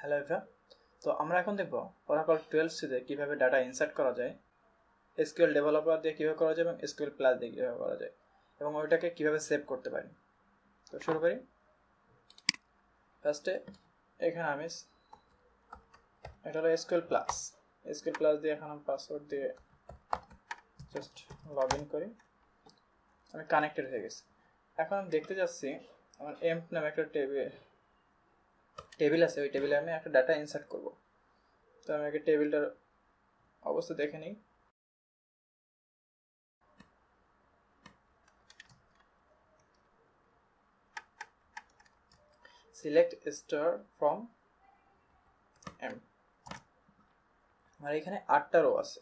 Hello everyone, তো আমরা এখন দেখব Oracle 12c তে কিভাবে ডাটা ইনসার্ট করা যায়, SQL ডেভেলপার দিয়ে কিভাবে করা যায় এবং Sqlplus দিয়ে কিভাবে করা যায় এবং ওইটাকে কিভাবে সেভ করতে পারি। তো শুরু করি। ফার্স্টে এখানে আমি এটা হলো Sqlplus দিয়ে এখন আমি পাসওয়ার্ড দিয়ে জাস্ট লগ ইন করি। আমি কানেক্টেড হয়ে গেছি। এখন আমি দেখতে যাচ্ছি আমার এম্প নামে একটা টেবিল আছে, ওই টেবিলে আমি একটা ডাটা ইনসার্ট করব। তো আমি আগে টেবিলটার অবস্থা দেখে নিই। সিলেক্ট স্টার ফ্রম এম, আমার এখানে 8টা রো আছে।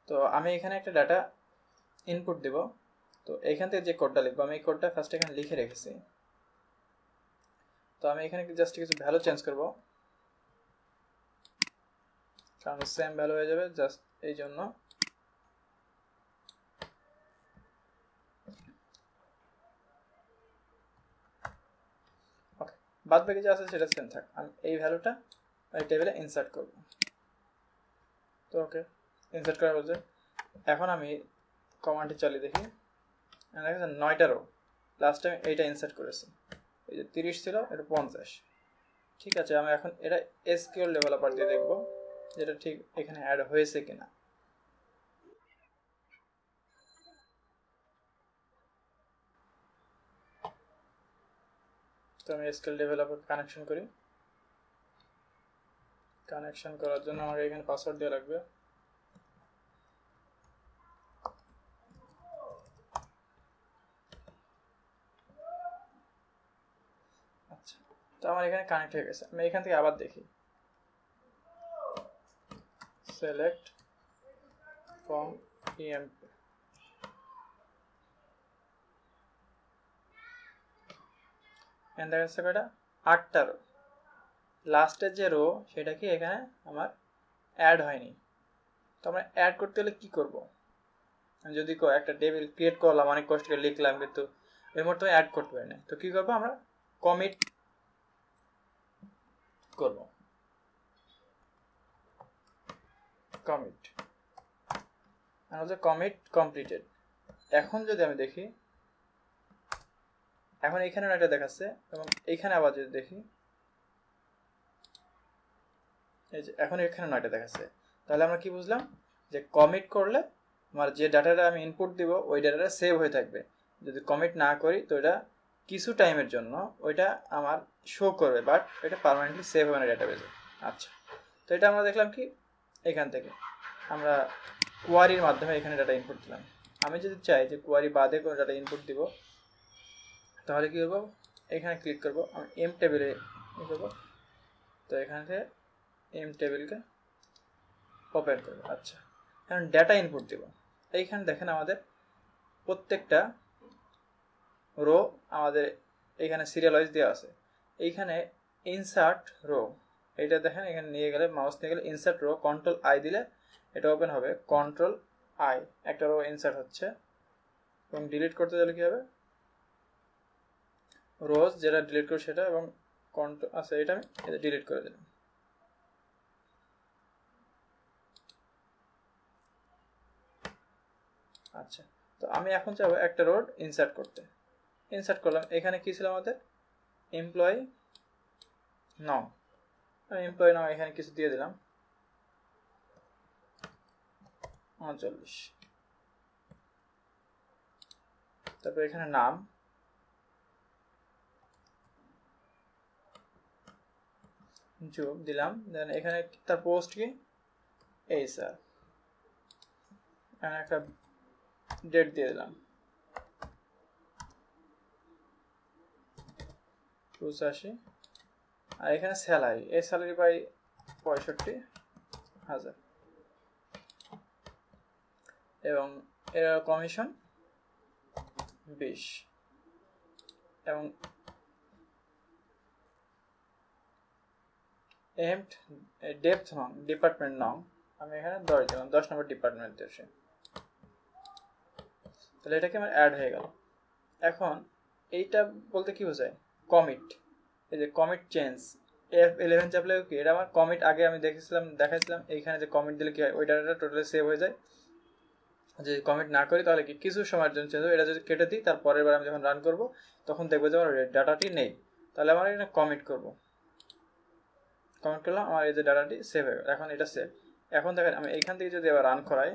তো আমি এখানে একটা ডাটা ইনপুট দেব। তো এখান থেকে যে কোডটা লিখবো, আমি এই কোডটা ফার্স্ট এখানে লিখে রেখেছি। তো আমি এখানে জাস্ট কিছু ভ্যালু চেঞ্জ করব, কারণ সেম ভ্যালু হয়ে যাবে, জাস্ট এই জন্য। ওকে, বাদ বাকি যা আছে সেটা সেম থাক। আমি এই ভ্যালুটা এই টেবিলে ইনসার্ট করব। তো ওকে, ইনসার্ট করা বলছে। এখন আমি কমান্ডটি চালিয়ে দেখি, দেখেছেন 9টা রো। লাস্ট টাইম এইটা ইনসার্ট করেছি, এই যে 30 ছিল, এটা 50। ঠিক আছে, আমি এখন এটা SQL ডেভেলপার দিয়ে দেখব যেটা ঠিক এখানে অ্যাড হয়েছে কিনা। তো আমি SQL ডেভেলপার কানেকশন করি। কানেকশন করার জন্য আমাকে এখানে পাসওয়ার্ড দেওয়া লাগবে। আচ্ছা, তো আমার এখানে কানেক্ট হয়ে গেছে। আমি এখান থেকে আবার দেখি, সিলেক্ট ফ্রম EMP, দেখা যাচ্ছে কয়টা, 8টা রো। লাস্টের যে রো সেটা কি এখানে আমার অ্যাড হয়নি। তো আমরা অ্যাড করতে হলে কি করব? আমি যদি একটা টেবিল ক্রিয়েট করলাম, অনেক কষ্ট করে লিখলাম, কিন্তু এই মুহূর্তে অ্যাড করতে পারি না। তো কি করবো, আমরা কমিট করব। Commit completed. এখন যদি আমি দেখি, এখন এখানে একটা দেখাচ্ছে এবং এইখানে আবার যদি দেখি, এই যে এখন এখানে 9টা দেখাচ্ছে। তাহলে আমরা কি বুঝলাম, যে কমিট করলে আমার যে ডাটাটা আমি ইনপুট দিব ওই ডাটাটা সেভ হয়ে থাকবে। যদি কমিট না করি তো এটা কিছু টাইমের জন্য ওইটা আমার শো করবে, বাট এটা পার্মানেন্টলি সেভ হবে না ডাটাবেজে। আচ্ছা, তো এটা আমরা দেখলাম কি, এখান থেকে আমরা কোয়ারির মাধ্যমে এখানে ডাটা ইনপুট দিলাম। আমি যদি চাই যে কোয়ারি বাদে কোনো ডাটা ইনপুট দিব, তাহলে কি করবো, এখানে ক্লিক করবো, আমি এম টেবিলে করবো। তো এখান থেকে এম টেবিলকে ওপেন করবো। আচ্ছা, এখন ডেটা ইনপুট দেব। এইখানে দেখেন আমাদের প্রত্যেকটা রো আমাদের এখানে সিরিয়াল ওয়াইজ দেওয়া আছে। এইখানে ইনসার্ট রো, এটা দেখেন এখানে নিয়ে গেলে, মাউস নিয়ে গেলে ইনসার্ট রো, কন্ট্রোল আই দিলে এটা ওপেন হবে। কন্ট্রোল আই, একটা রো ইনসার্ট হচ্ছে। এবং ডিলিট করতে গেলে কি হবে, রোজ যেটা ডিলিট করো সেটা, এবং কন্ট্রোল, আচ্ছা এটা আমি ডিলিট করে দিলাম। আচ্ছা, তো আমি এখন চাইবো একটা রোড ইনসার্ট করতে। ইনসার্ট করলাম, এখানে কি ছিল আমাদের, এমপ্লয়ি নাও। আমি এমপ্লয়ি নাও এখানে কিছু দিয়ে দিলাম, 39। তারপর এখানে নাম, জব দিলাম। দেন এখানে তার পোস্ট কি, এই স্যার, এখানে একটা ডেট দিয়ে দিলাম, 85। আর এখানে স্যালারি, এই স্যালারি পাই 65,000, এবং এর কমিশন 20, এবং ডেপথ নং, ডিপার্টমেন্ট নং আমি এখানে 10 দিলাম, 10 নম্বর ডিপার্টমেন্ট দেশে। তাহলে এটাকে আমার অ্যাড হয়ে গেল। এখন এইটা বলতে কি বোঝায়, কমিট। এই যে কমিট চেঞ্জ, F11 চাপলে কি এটা আমার কমিট আগে আমি দেখাইছিলাম এইখানে যে কমিট দিলে কি হয় ওই ডাটাটা টোটালি সেভ হয়ে যায়। যদি কমিট না করি তাহলে কি কিছু সময়ের জন্য চেঞ্জ হবে। এটা যদি কেটে দিই তারপরের বার আমি যখন রান করব তখন দেখবো যে আমার ডাটাটি নেই। তাহলে আমার এখানে কমিট করব, কমিট করলাম, আমার এই যে ডাটাটি সেভ হয়ে গেল। এখন এটা সেভ। এখন দেখেন আমি এইখান থেকে যদি আবার রান করাই,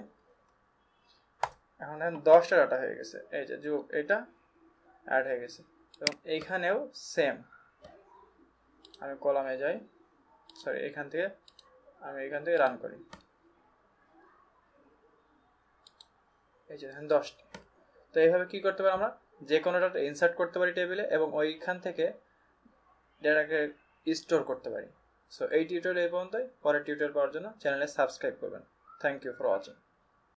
এখন দেখেন 10টা ডাটা হয়ে গেছে, এই যে যোগ এটা অ্যাড হয়ে গেছে। এবং এইখানেও সেম, আমি কলামে যাই, সরি এখান থেকে রান করি, এই যে দেখেন 10টা। তো এইভাবে কি করতে পারি আমরা, যে কোনো ডাটা ইনসার্ট করতে পারি টেবিলে এবং ওইখান থেকে ডাটাকে স্টোর করতে পারি। সো এই টিউটোরিয়াল এই পর্যন্তই। পরের টিউটোরিয়াল পাওয়ার জন্য চ্যানেলে সাবস্ক্রাইব করবেন। Thank you for watching.